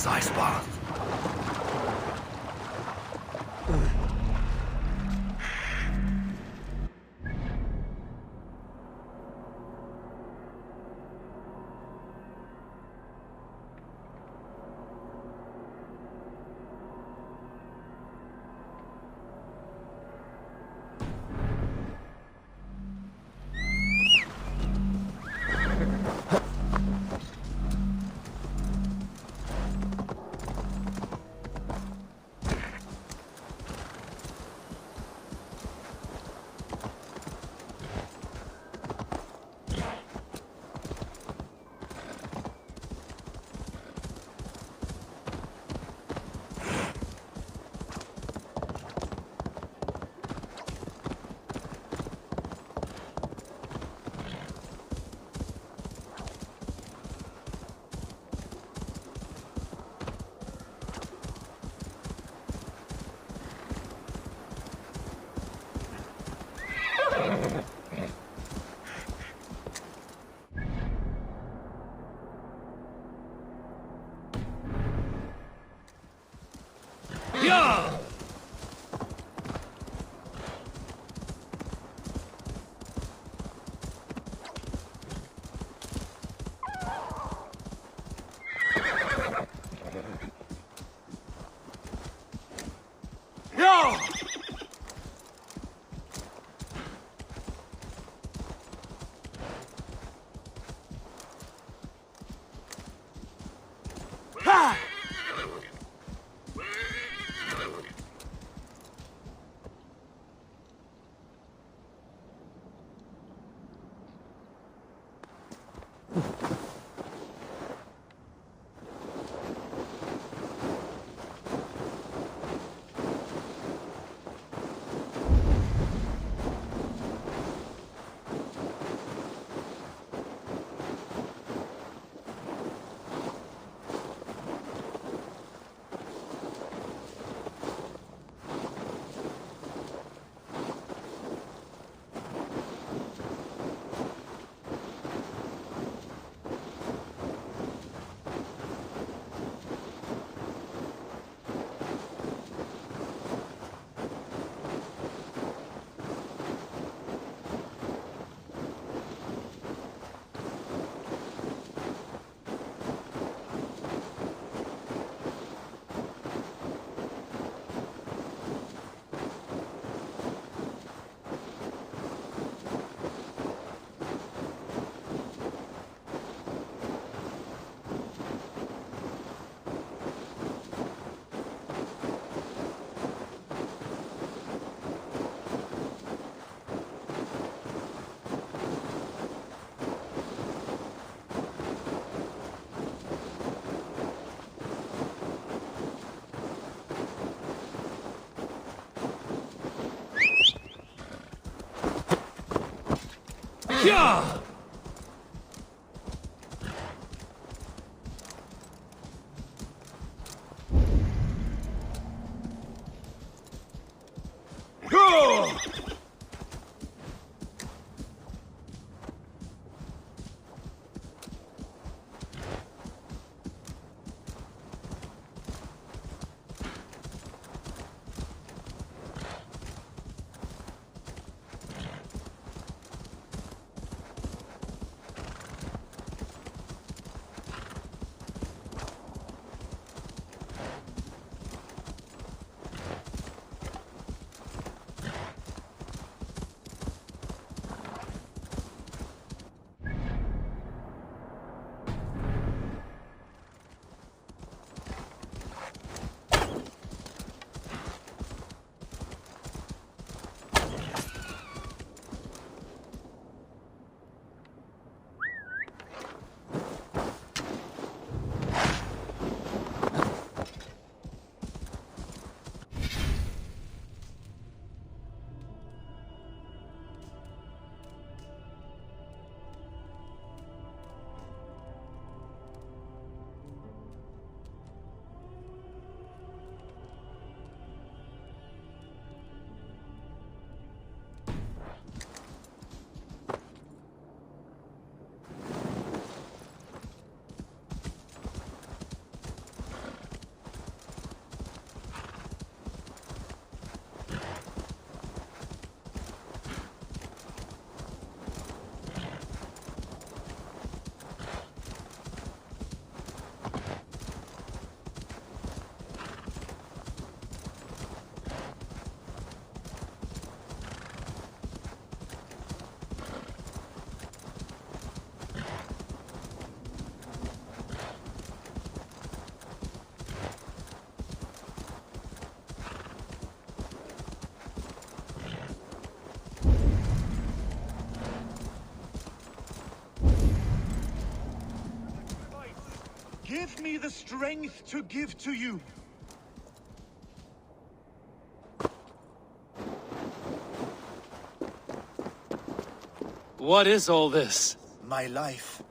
this ice path. Yeah! Give me the strength to give to you. What is all this? My life.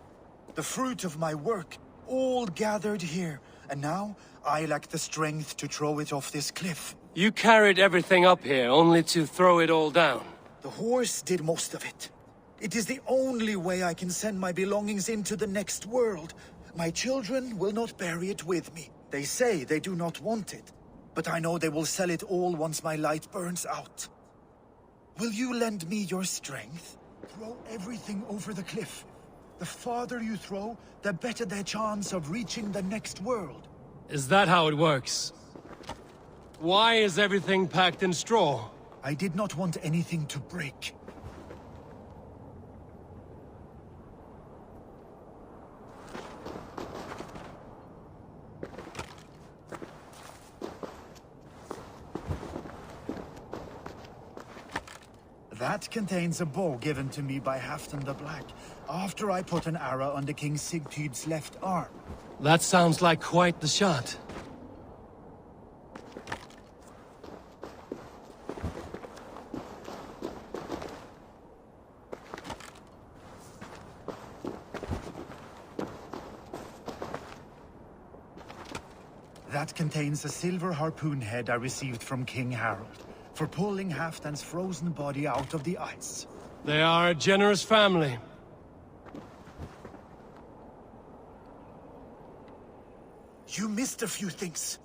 The fruit of my work, all gathered here. And now, I lack the strength to throw it off this cliff. You carried everything up here only to throw it all down. The horse did most of it. It is the only way I can send my belongings into the next world. My children will not bury it with me. They say they do not want it, but I know they will sell it all once my light burns out. Will you lend me your strength? Throw everything over the cliff. The farther you throw, the better their chance of reaching the next world. Is that how it works? Why is everything packed in straw? I did not want anything to break. That contains a bow given to me by Halfdan the Black, after I put an arrow under King Sigtyd's left arm. That sounds like quite the shot. That contains a silver harpoon head I received from King Harold, for pulling Halfdan's frozen body out of the ice. They are a generous family. You missed a few things.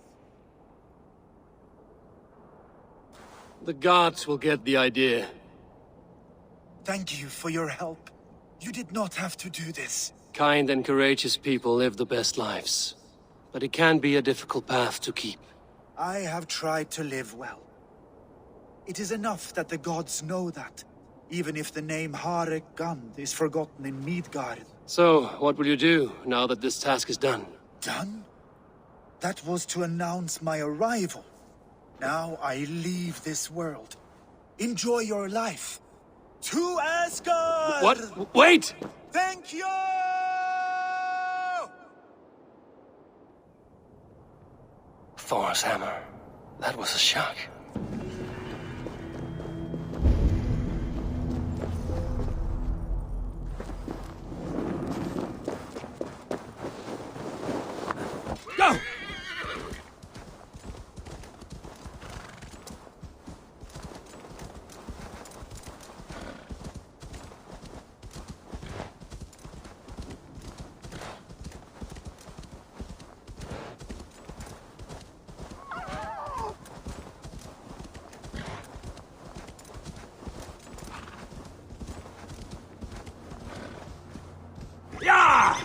The gods will get the idea. Thank you for your help. You did not have to do this. Kind and courageous people live the best lives. But it can be a difficult path to keep. I have tried to live well. It is enough that the gods know that, even if the name Harek Gand is forgotten in Midgard. So, what will you do, now that this task is done? Done? That was to announce my arrival. Now I leave this world. Enjoy your life. To Asgard! What? Wait! Thank you! Thor's hammer. That was a shock. Go! Yeah!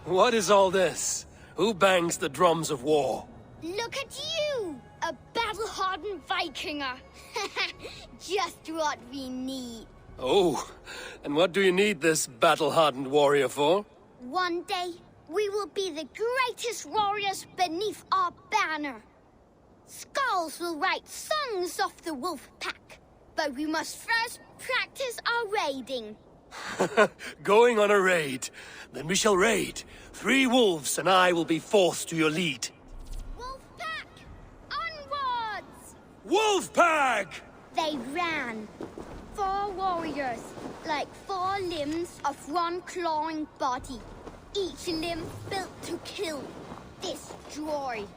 What is all this? Who bangs the drums of war? Look at you! A battle-hardened Vikinger! Just what we need. Oh, and what do you need this battle-hardened warrior for? One day, we will be the greatest warriors beneath our banner. Skulls will write songs of the wolf pack, but we must first practice our raiding. Going on a raid. Then we shall raid. 3 wolves and I will be fourth to your lead. Wolf pack! Onwards! Wolf pack! They ran. 4 warriors, like 4 limbs of one clawing body. Each limb built to kill, destroy.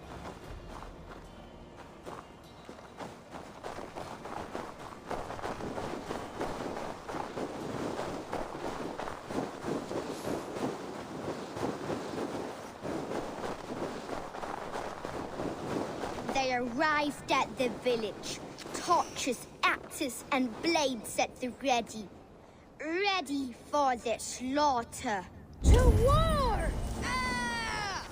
They arrived at the village. Torches, axes, and blades at the ready. Ready for the slaughter. To war! Ah!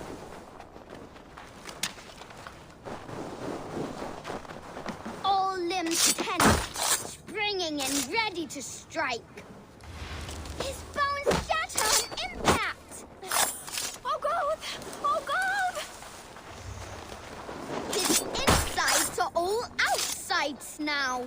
All limbs tense, springing and ready to strike. His bones shatter on impact! Oh God! Oh God! His insides are all outsides now.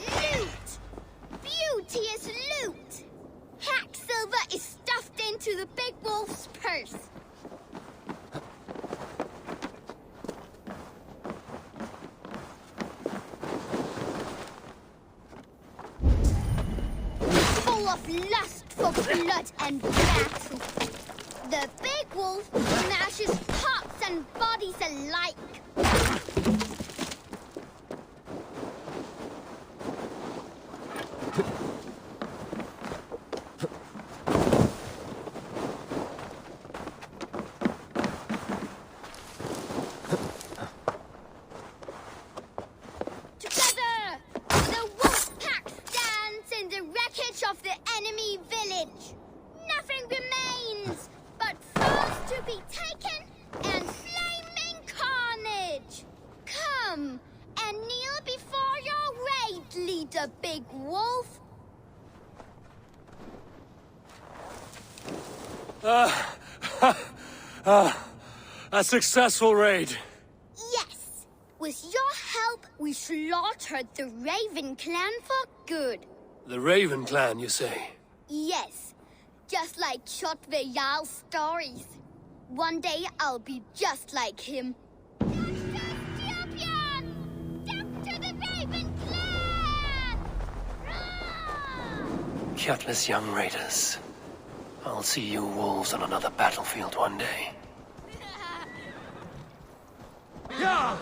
Loot! Beauteous loot! Hack silver is stuffed into the big wolf's purse. Of lust for blood and battle. The big wolf smashes hearts and bodies alike. Together, the wolf pack stands in the wreckage of the enemy village. Nothing remains but foes to be taken and flaming carnage. Come and kneel before your raid leader, Big Wolf. A successful raid. Yes. With your help, we slaughtered the Raven clan for good. The Raven clan, you say? Yes. Just like Creed Valhalla's stories. One day I'll be just like him. Champion! Death to the Raven clan! Gutless young raiders. I'll see you wolves on another battlefield one day. Yeah!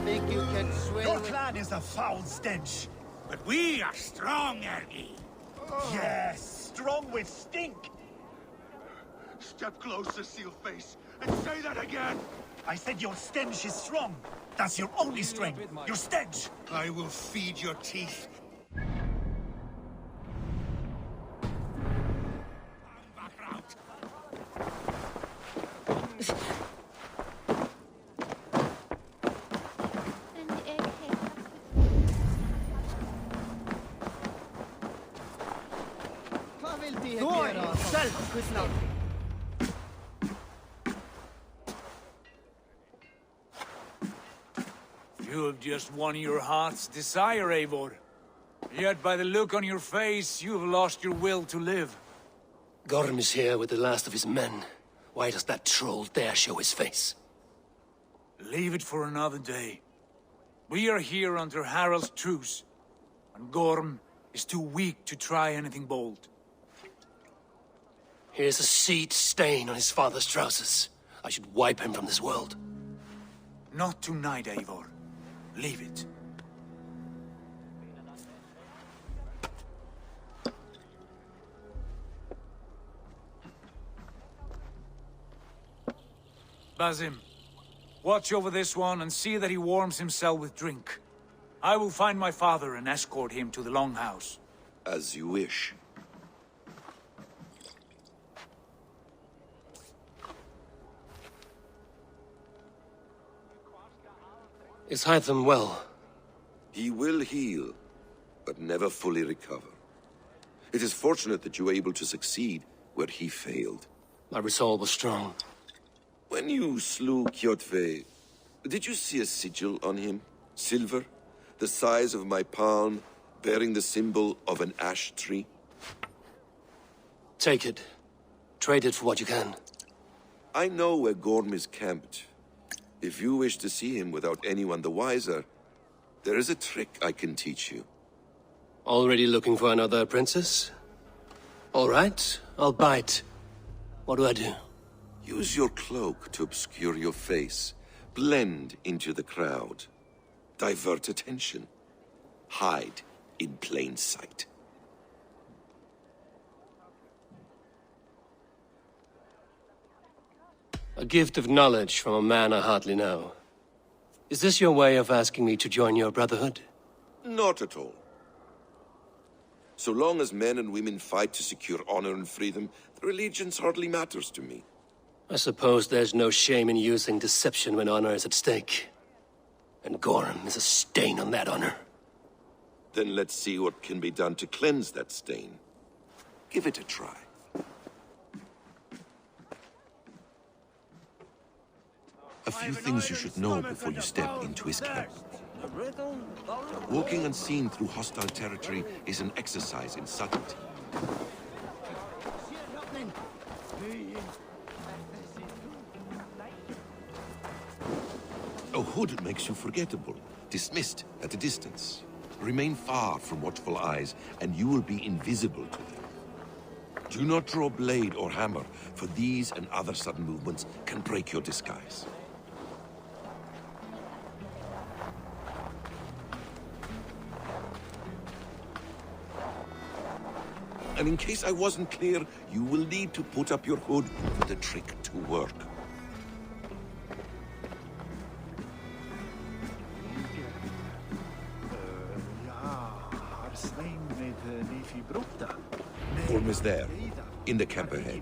Think you can swim? Your clan is a foul stench. But we are strong, Ergi. Yes, strong with stink. Step closer, Sealface, and say that again. I said your stench is strong. That's your only strength. Your stench. I will feed your teeth. You have just won your heart's desire, Eivor. Yet by the look on your face, you have lost your will to live. Gorm is here with the last of his men. Why does that troll dare show his face? Leave it for another day. We are here under Harald's truce, and Gorm is too weak to try anything bold. Here's a seed stain on his father's trousers. I should wipe him from this world. Not tonight, Eivor. Leave it. Basim, watch over this one and see that he warms himself with drink. I will find my father and escort him to the Longhouse. As you wish. Is Hytham well? He will heal, but never fully recover. It is fortunate that you were able to succeed where he failed. My resolve was strong. When you slew Kjotve, did you see a sigil on him? Silver? The size of my palm, bearing the symbol of an ash tree? Take it. Trade it for what you can. I know where Gorm is camped. If you wish to see him without anyone the wiser, there is a trick I can teach you. Already looking for another princess? All right, I'll bite. What do I do? Use your cloak to obscure your face. Blend into the crowd. Divert attention. Hide in plain sight. A gift of knowledge from a man I hardly know. Is this your way of asking me to join your brotherhood? Not at all. So long as men and women fight to secure honor and freedom, their allegiance hardly matters to me. I suppose there's no shame in using deception when honor is at stake. And Gorm is a stain on that honor. Then let's see what can be done to cleanse that stain. Give it a try. A few things you should know before you step into his camp. Walking unseen through hostile territory is an exercise in subtlety. A hood makes you forgettable, dismissed at a distance. Remain far from watchful eyes, and you will be invisible to them. Do not draw blade or hammer, for these and other sudden movements can break your disguise. And in case I wasn't clear, you will need to put up your hood for the trick to work. Gorm is there, in the camp ahead.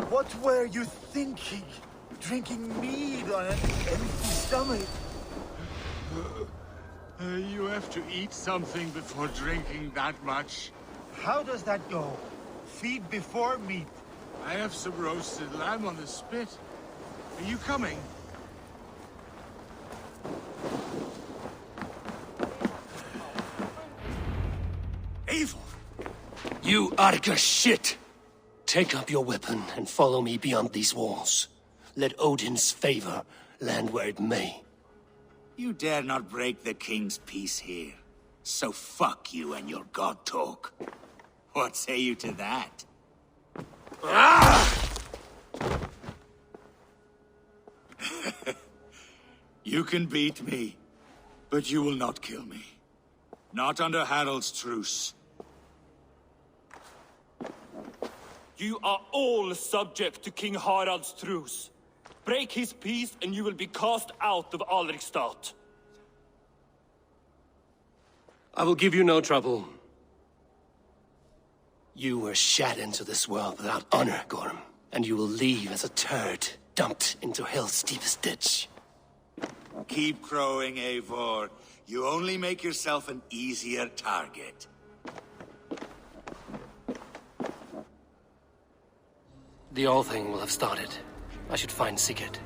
What were you thinking? Drinking mead on an empty stomach? You have to eat something before drinking that much. How does that go? Feed before meat. I have some roasted lamb on the spit. Are you coming? Eivor! You Arga shit! Take up your weapon and follow me beyond these walls. Let Odin's favor land where it may. You dare not break the king's peace here. So fuck you and your god talk. What say you to that? You can beat me, but you will not kill me. Not under Harald's truce. You are all subject to King Harald's truce. Break his peace and you will be cast out of Alrikstad. I will give you no trouble. You were shat into this world without honor, Gorm, and you will leave as a turd dumped into hell's deepest ditch. Keep crowing, Eivor. You only make yourself an easier target. The All Thing will have started. I should find Sigurd.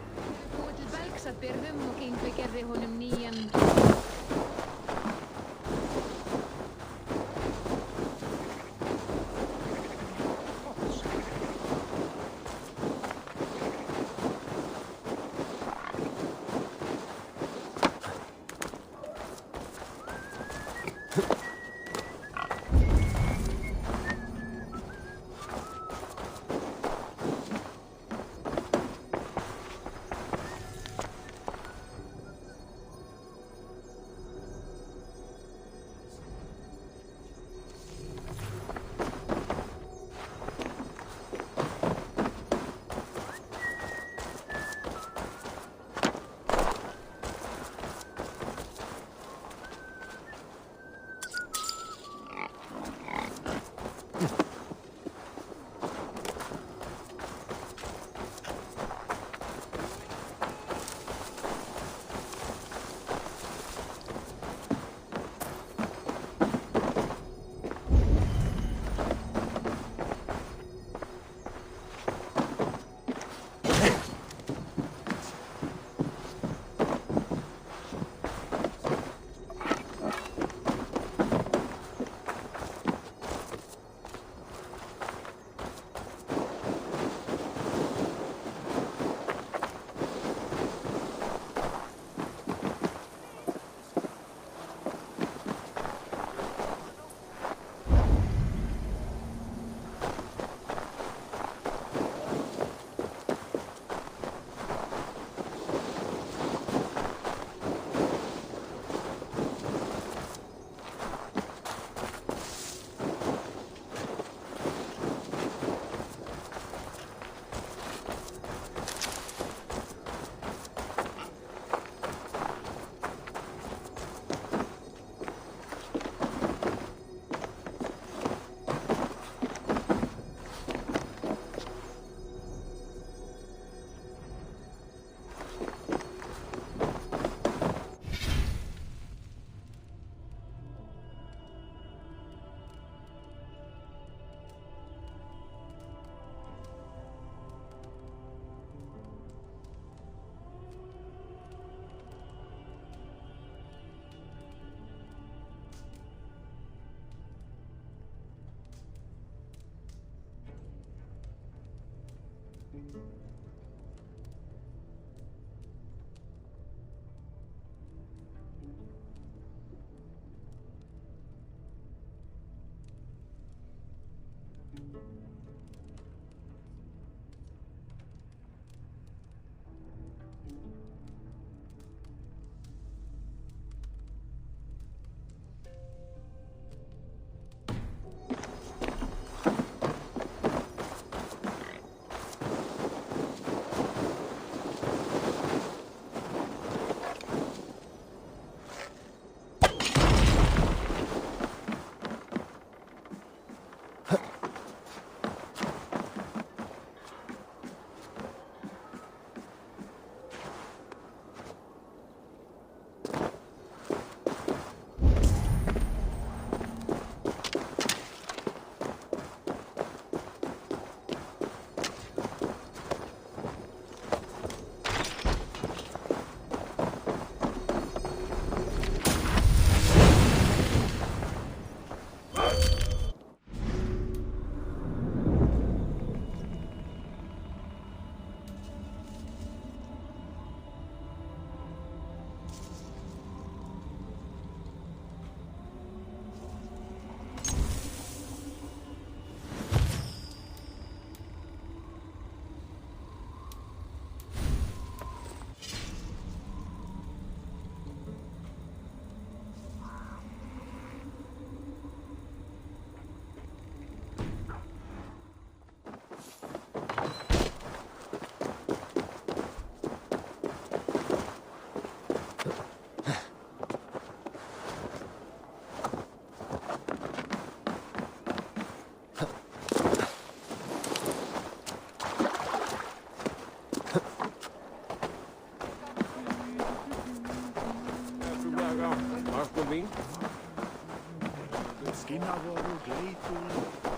Skinnavoru, Gleitul.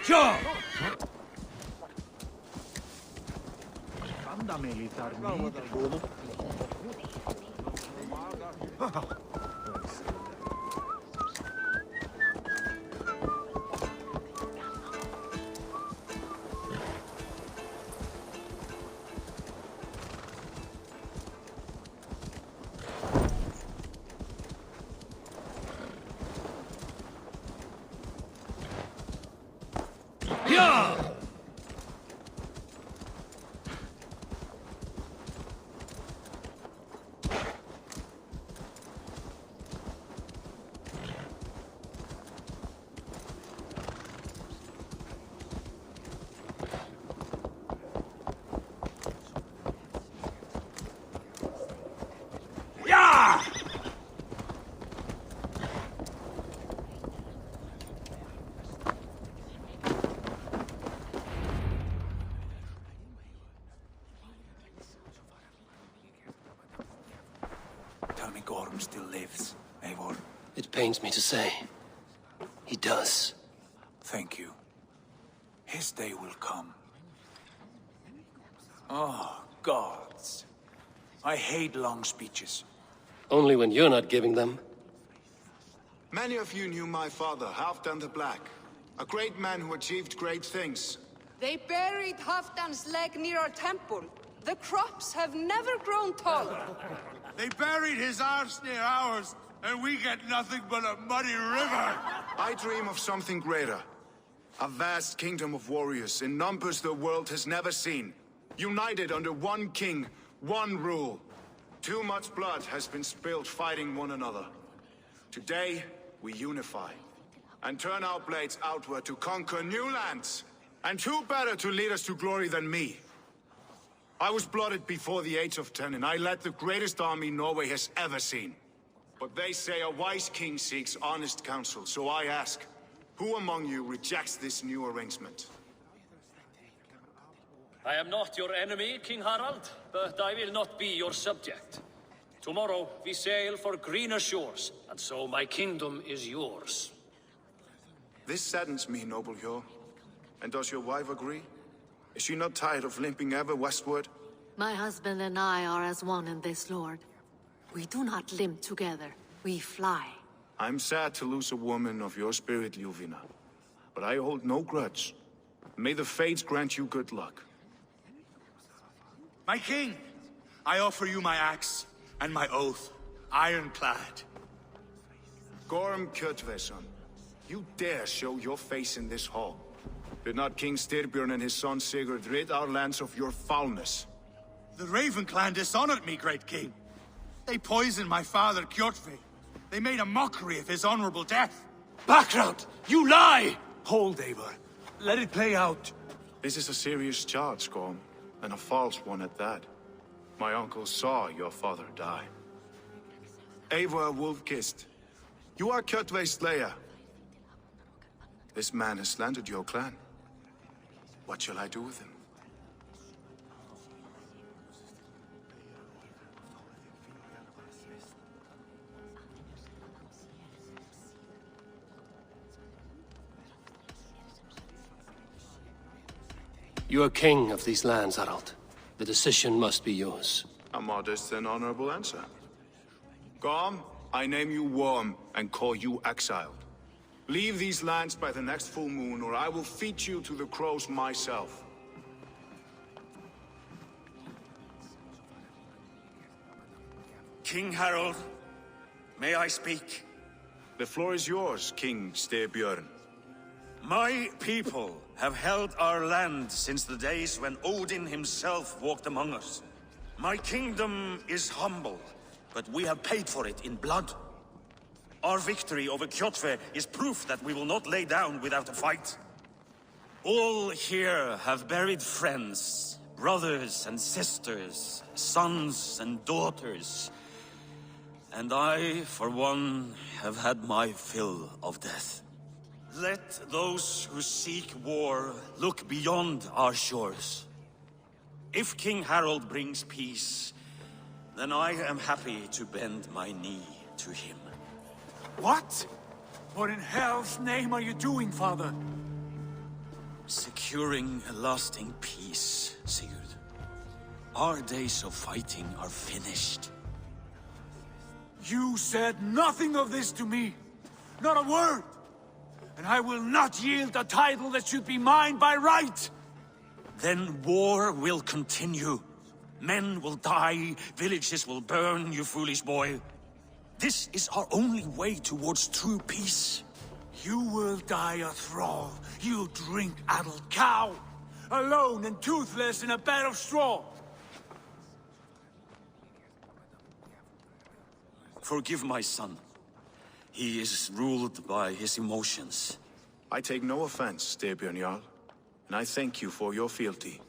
Ja! Ja! Tell me Gorm still lives, Eivor. It pains me to say. He does. Thank you. His day will come. Oh, gods. I hate long speeches. Only when you're not giving them. Many of you knew my father, Halfdan the Black. A great man who achieved great things. They buried Halfdan's leg near our temple. The crops have never grown taller. They buried his arse near ours, and we get nothing but a muddy river. I dream of something greater. A vast kingdom of warriors in numbers the world has never seen. United under one king, one rule. Too much blood has been spilled fighting one another. Today, we unify. And turn our blades outward to conquer new lands. And who better to lead us to glory than me? I was blooded before the age of 10, and I led the greatest army Norway has ever seen. But they say a wise king seeks honest counsel, so I ask, who among you rejects this new arrangement? I am not your enemy, King Harald, but I will not be your subject. Tomorrow we sail for greener shores, and so my kingdom is yours. This saddens me, noble Hjor. And does your wife agree? Is she not tired of limping ever westward? My husband and I are as one in this, Lord. We do not limp together, we fly. I'm sad to lose a woman of your spirit, Ljuvina. But I hold no grudge. May the fates grant you good luck. My king, I offer you my axe and my oath, ironclad. Gorm Kjotveson, you dare show your face in this hall. Did not King Styrbjörn and his son Sigurd rid our lands of your foulness? The Raven clan dishonored me, great king. They poisoned my father, Kjotve. They made a mockery of his honorable death. Background! You lie! Hold, Eivor. Let it play out. This is a serious charge, Gorm, and a false one at that. My uncle saw your father die. Eivor Wolf-Kissed, you are Kjotve's slayer. This man has slandered your clan. What shall I do with him? You are king of these lands, Harald. The decision must be yours. A modest and honorable answer. Gorm, I name you Worm and call you exiled. Leave these lands by the next full moon, or I will feed you to the crows myself. King Harald, may I speak? The floor is yours, King Styrbjörn. My people have held our land since the days when Odin himself walked among us. My kingdom is humble, but we have paid for it in blood. Our victory over Kjotve is proof that we will not lay down without a fight. All here have buried friends, brothers and sisters, sons and daughters. And I, for one, have had my fill of death. Let those who seek war look beyond our shores. If King Harald brings peace, then I am happy to bend my knee to him. What? What in hell's name are you doing, father? Securing a lasting peace, Sigurd. Our days of fighting are finished. You said nothing of this to me. Not a word. And I will not yield a title that should be mine by right. Then war will continue. Men will die, villages will burn, you foolish boy. This is our only way towards true peace. You will die a thrall. You'll drink addled cow. Alone and toothless in a bed of straw. Forgive my son. He is ruled by his emotions. I take no offense, Styrbjörn Jarl, and I thank you for your fealty.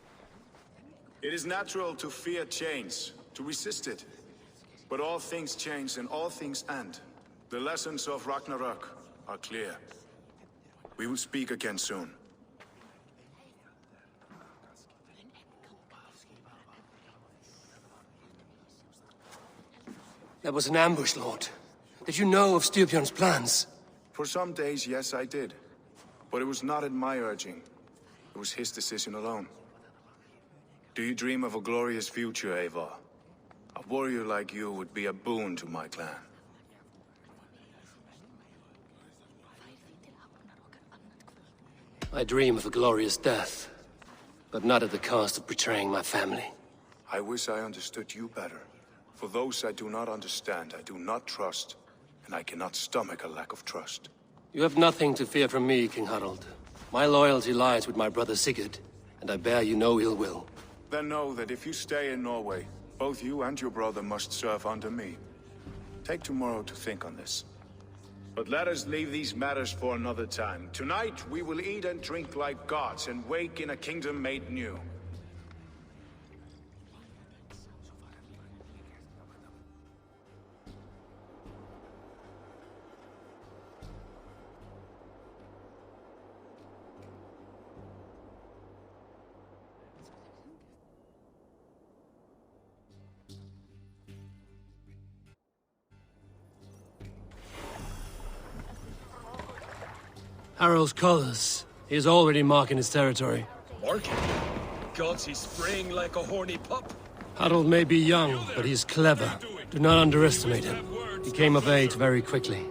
It is natural to fear change, to resist it. But all things change and all things end. The lessons of Ragnarok are clear. We will speak again soon. That was an ambush, Lord. Did you know of Styrbjörn's plans? For some days, yes, I did. But it was not at my urging. It was his decision alone. Do you dream of a glorious future, Eivor? A warrior like you would be a boon to my clan. I dream of a glorious death, but not at the cost of betraying my family. I wish I understood you better. For those I do not understand, I do not trust, and I cannot stomach a lack of trust. You have nothing to fear from me, King Harald. My loyalty lies with my brother Sigurd, and I bear you no ill will. Then know that if you stay in Norway, both you and your brother must serve under me. Take tomorrow to think on this. But let us leave these matters for another time. Tonight, we will eat and drink like gods and wake in a kingdom made new. Harald's colors. He is already marking his territory. Marking? Gods, he's spraying like a horny pup. Harald may be young, but he's clever. Do not underestimate him. He came of age very quickly.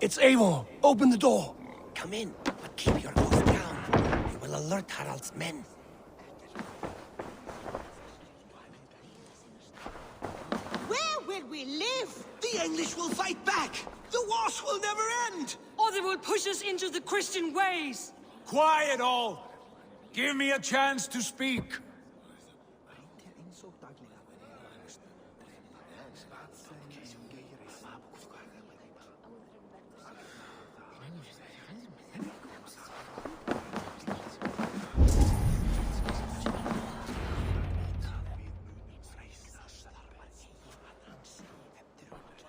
It's Eivor! Open the door! Come in, but keep your voice down. We will alert Harald's men. Where will we live? The English will fight back! The wars will never end! Or they will push us into the Christian ways! Quiet all! Give me a chance to speak.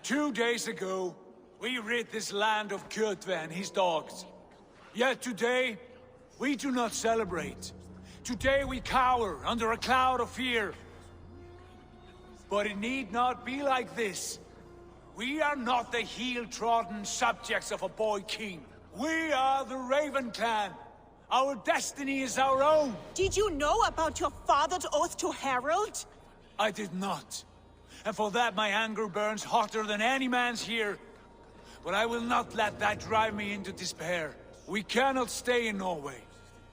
2 days ago, we rid this land of Kjotve and his dogs. Yet today, we do not celebrate. Today we cower under a cloud of fear. But it need not be like this. We are not the heel-trodden subjects of a boy king. We are the Raven clan. Our destiny is our own. Did you know about your father's oath to Harald? I did not. And for that my anger burns hotter than any man's here. But I will not let that drive me into despair. We cannot stay in Norway.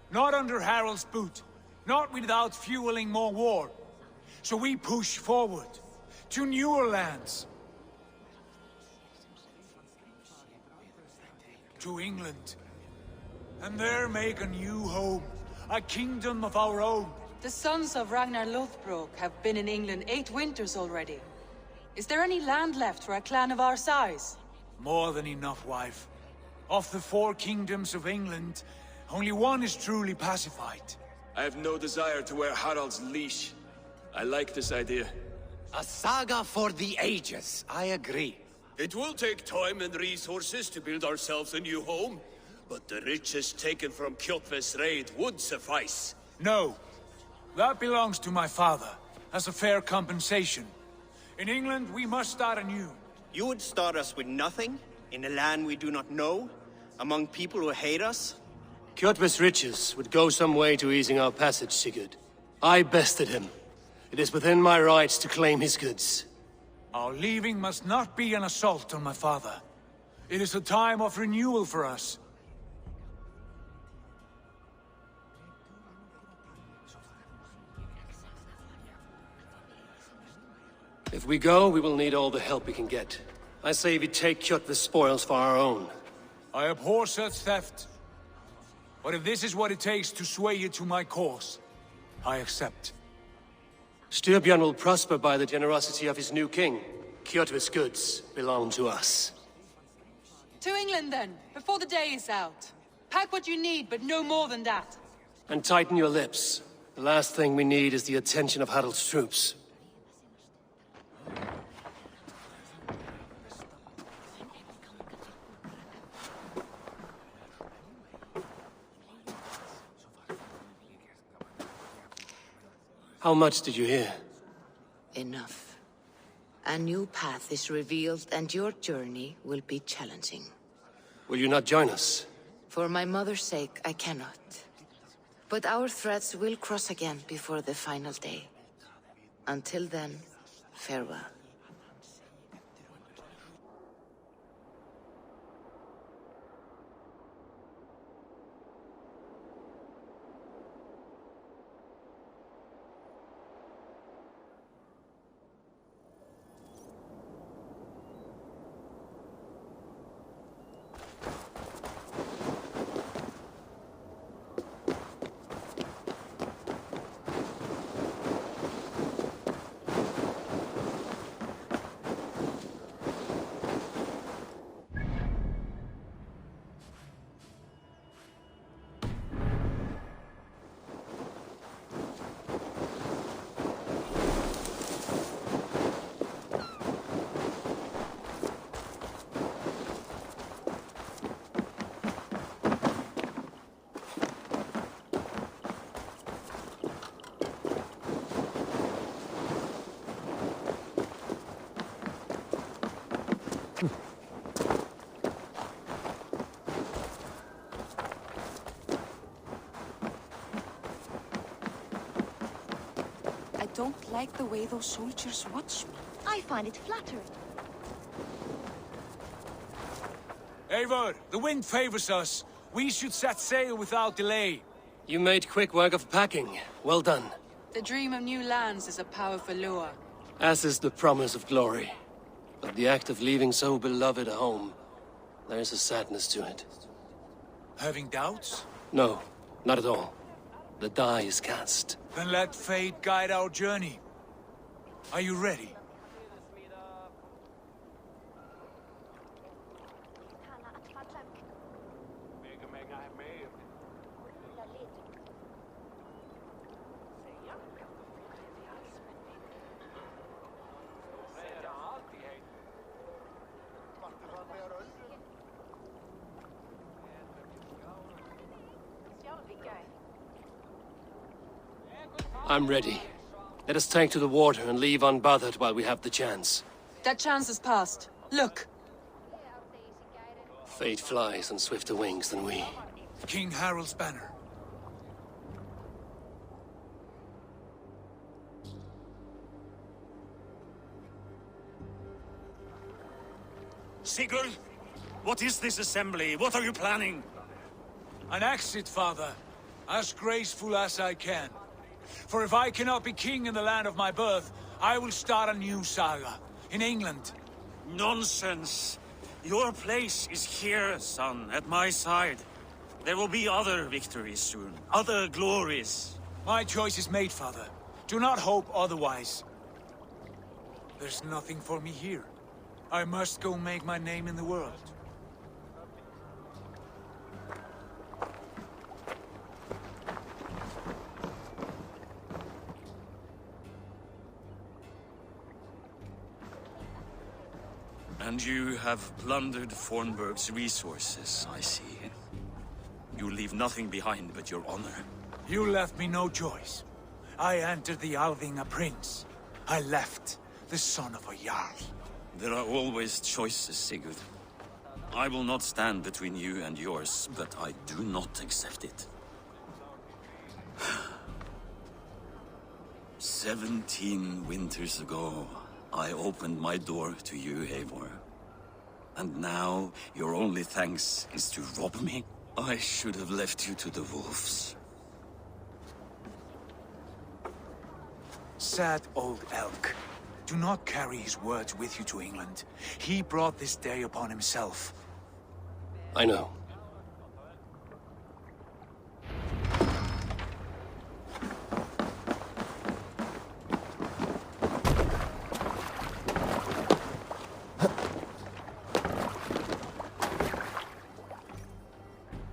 Not under Harald's boot. Not without fueling more war. So we push forward. To newer lands. To England. And there make a new home. A kingdom of our own. The sons of Ragnar Lothbrok have been in England 8 winters already. Is there any land left for a clan of our size? More than enough, wife. Of the 4 kingdoms of England, only one is truly pacified. I have no desire to wear Harald's leash. I like this idea. A saga for the ages, I agree. It will take time and resources to build ourselves a new home, but the riches taken from Kjotve's raid would suffice. No. That belongs to my father, as a fair compensation. In England, we must start anew. You would start us with nothing? In a land we do not know? Among people who hate us? Kjotve's riches would go some way to easing our passage, Sigurd. I bested him. It is within my rights to claim his goods. Our leaving must not be an assault on my father. It is a time of renewal for us. If we go, we will need all the help we can get. I say we take Kjotve's spoils for our own. I abhor such theft. But if this is what it takes to sway you to my cause, I accept. Styrbjörn will prosper by the generosity of his new king. Kjotve's goods belong to us. To England then, before the day is out. Pack what you need, but no more than that. And tighten your lips. The last thing we need is the attention of Harald's troops. How much did you hear? Enough. A new path is revealed, and your journey will be challenging. Will you not join us? For my mother's sake, I cannot. But our threads will cross again before the final day. Until then, farewell. I don't like the way those soldiers watch me. I find it flattering. Eivor, the wind favors us. We should set sail without delay. You made quick work of packing. Well done. The dream of new lands is a powerful lure. As is the promise of glory. But the act of leaving so beloved a home, there is a sadness to it. Having doubts? No, not at all. The die is cast. Then let fate guide our journey. Are you ready? I'm ready. Let us take to the water and leave unbothered while we have the chance. That chance has passed. Look! Fate flies on swifter wings than we. King Harald's banner. Sigurd! What is this assembly? What are you planning? An exit, father. As graceful as I can. For if I cannot be king in the land of my birth, I will start a new saga. In England. Nonsense! Your place is here, son, at my side. There will be other victories soon. Other glories. My choice is made, father. Do not hope otherwise. There's nothing for me here. I must go make my name in the world. And you have plundered Fornburg's resources, I see. You leave nothing behind but your honor. You left me no choice. I entered the Alving a prince. I left the son of a Jarl. There are always choices, Sigurd. I will not stand between you and yours, but I do not accept it. 17 winters ago, I opened my door to you, Eivor. And now, your only thanks is to rob me? I should have left you to the wolves. Sad old elk. Do not carry his words with you to England. He brought this day upon himself. I know.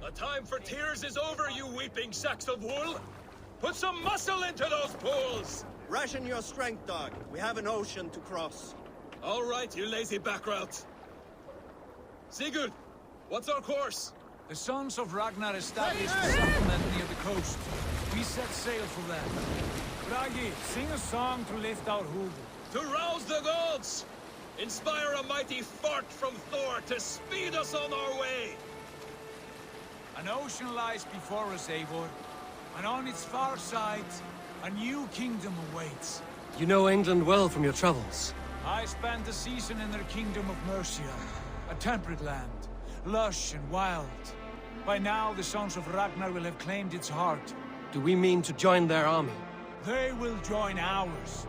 The time for tears is over, you weeping sacks of wool! Put some muscle into those pools! Ration your strength, dog. We have an ocean to cross. All right, you lazy backrout. Sigurd, what's our course? The sons of Ragnar established a settlement near the coast. We set sail for them. Bragi, sing a song to lift our hoof. To rouse the gods! Inspire a mighty fart from Thor to speed us on our way! An ocean lies before us, Eivor. And on its far side, a new kingdom awaits. You know England well from your travels. I spent a season in their kingdom of Mercia. A temperate land, lush and wild. By now, the sons of Ragnar will have claimed its heart. Do we mean to join their army? They will join ours.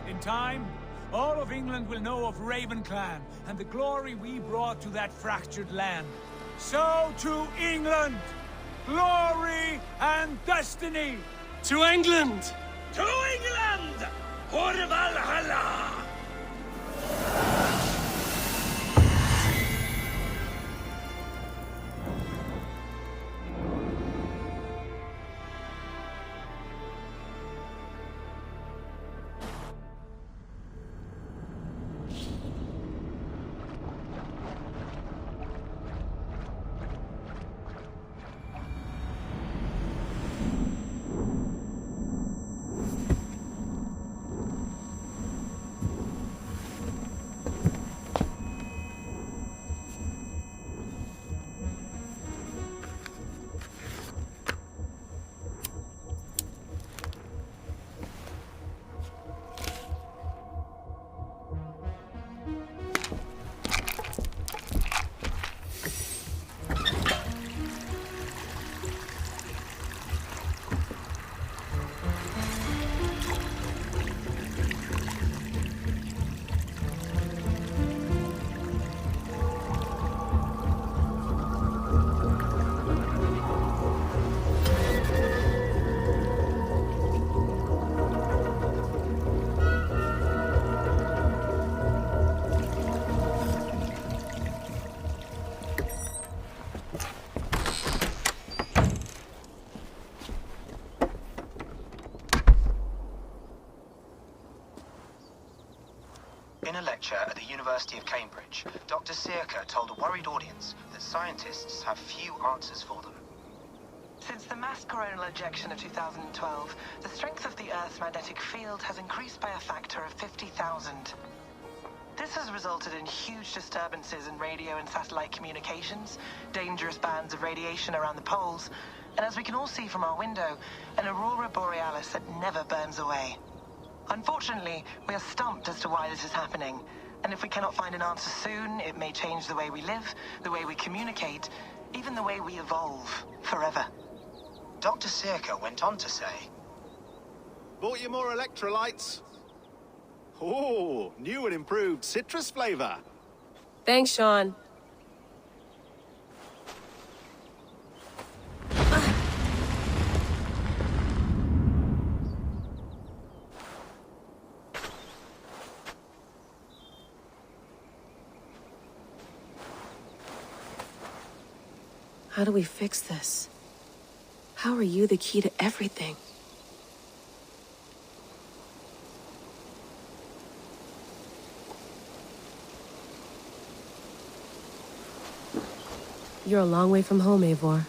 In time, all of England will know of Raven Clan and the glory we brought to that fractured land. So to England! Glory and destiny! To England! To England! For Valhalla! a lecture at the University of Cambridge, Dr. Circa told a worried audience that scientists have few answers for them. Since the mass coronal ejection of 2012, the strength of the Earth's magnetic field has increased by a factor of 50,000. This has resulted in huge disturbances in radio and satellite communications, dangerous bands of radiation around the poles, and as we can all see from our window, an aurora borealis that never burns away. Unfortunately, we are stumped as to why this is happening, and if we cannot find an answer soon, it may change the way we live, the way we communicate, even the way we evolve, forever. Dr. Circa went on to say, Bought you more electrolytes? Oh, new and improved citrus flavor. Thanks, Sean. How do we fix this? How are you the key to everything? You're a long way from home, Eivor.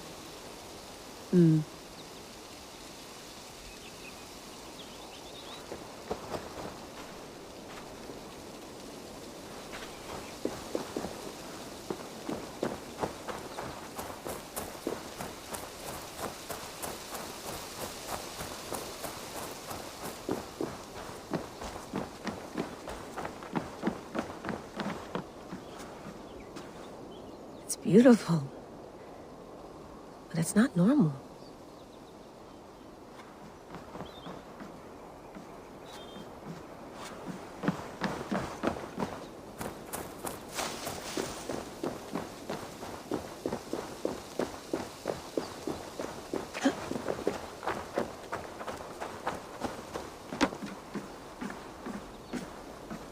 It's beautiful. But it's not normal.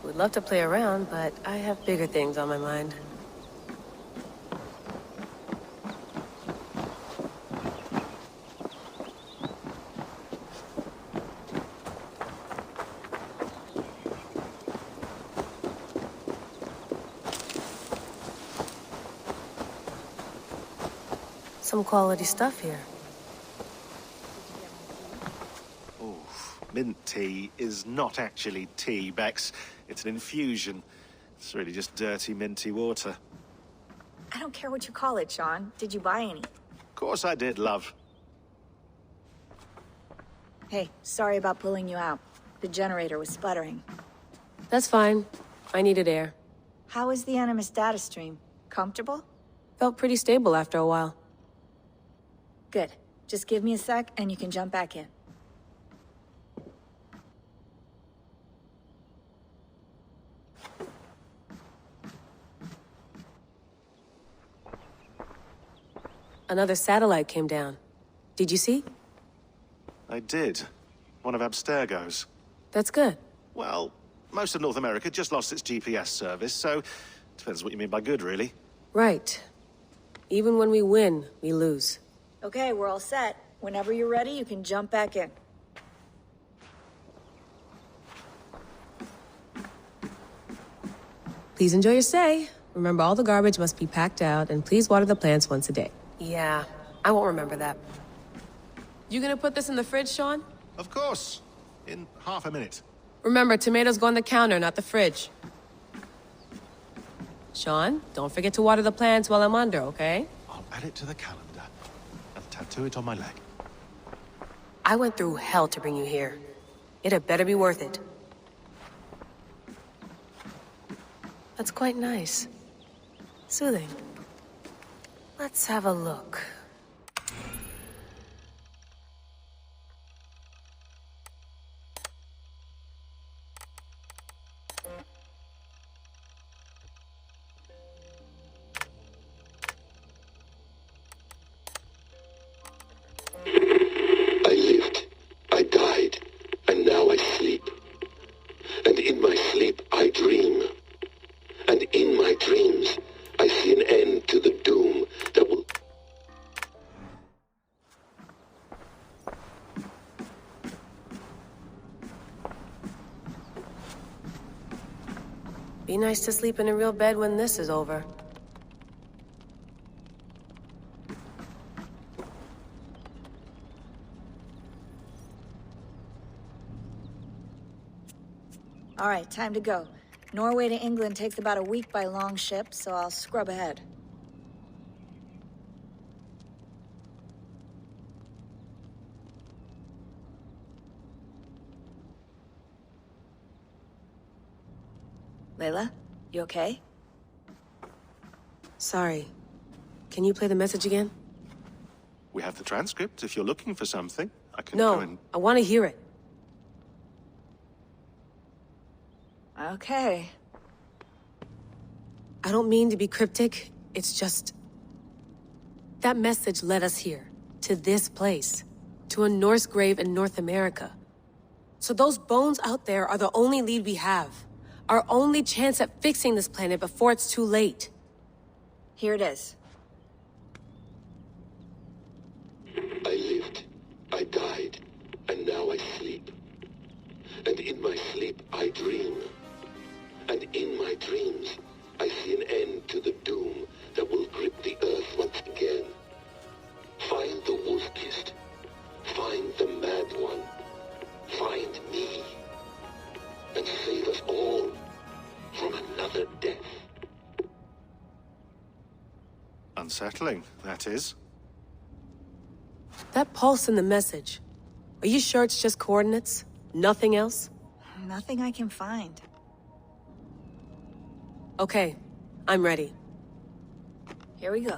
Would love to play around, but I have bigger things on my mind. Some quality stuff here. Oh, mint tea is not actually tea, Bex. It's an infusion. It's really just dirty, minty water. I don't care what you call it, Sean. Did you buy any? Of course I did, love. Hey, sorry about pulling you out. The generator was sputtering. That's fine. I needed air. How is the Animus data stream? Comfortable? Felt pretty stable after a while. Good. Just give me a sec and you can jump back in. Another satellite came down. Did you see? I did. One of Abstergo's. That's good. Well, most of North America just lost its GPS service, so depends what you mean by good, really. Right. Even when we win, we lose. Okay, we're all set. Whenever you're ready, you can jump back in. Please enjoy your stay. Remember, all the garbage must be packed out, and please water the plants once a day. Yeah, I won't remember that. You gonna put this in the fridge, Sean? Of course. In half a minute. Remember, tomatoes go on the counter, not the fridge. Sean, don't forget to water the plants while I'm under, okay? I'll add it to the calendar and tattoo it on my leg. I went through hell to bring you here. It had better be worth it. That's quite nice. Soothing. Let's have a look. I lived, I died, and now I sleep. And in my sleep I dream. And in my dreams I see an end to the doom that will... Be nice to sleep in a real bed when this is over. All right, time to go. Norway to England takes about a week by long ship, so I'll scrub ahead. Layla, you okay? Sorry. Can you play the message again? We have the transcript. If you're looking for something, I can go and... No, I want to hear it. Okay. I don't mean to be cryptic. It's just... that message led us here. To this place. To a Norse grave in North America. So those bones out there are the only lead we have. Our only chance at fixing this planet before it's too late. Here it is. I lived, I died, and now I sleep. And in my sleep I dream. And in my dreams I see an end to the doom that will grip the earth once again. Find the wolf-kissed. Find the mad one. Find me. And save us all from another death. Unsettling, that is. That pulse in the message. Are you sure it's just coordinates? Nothing else? Nothing I can find. Okay, I'm ready. Here we go.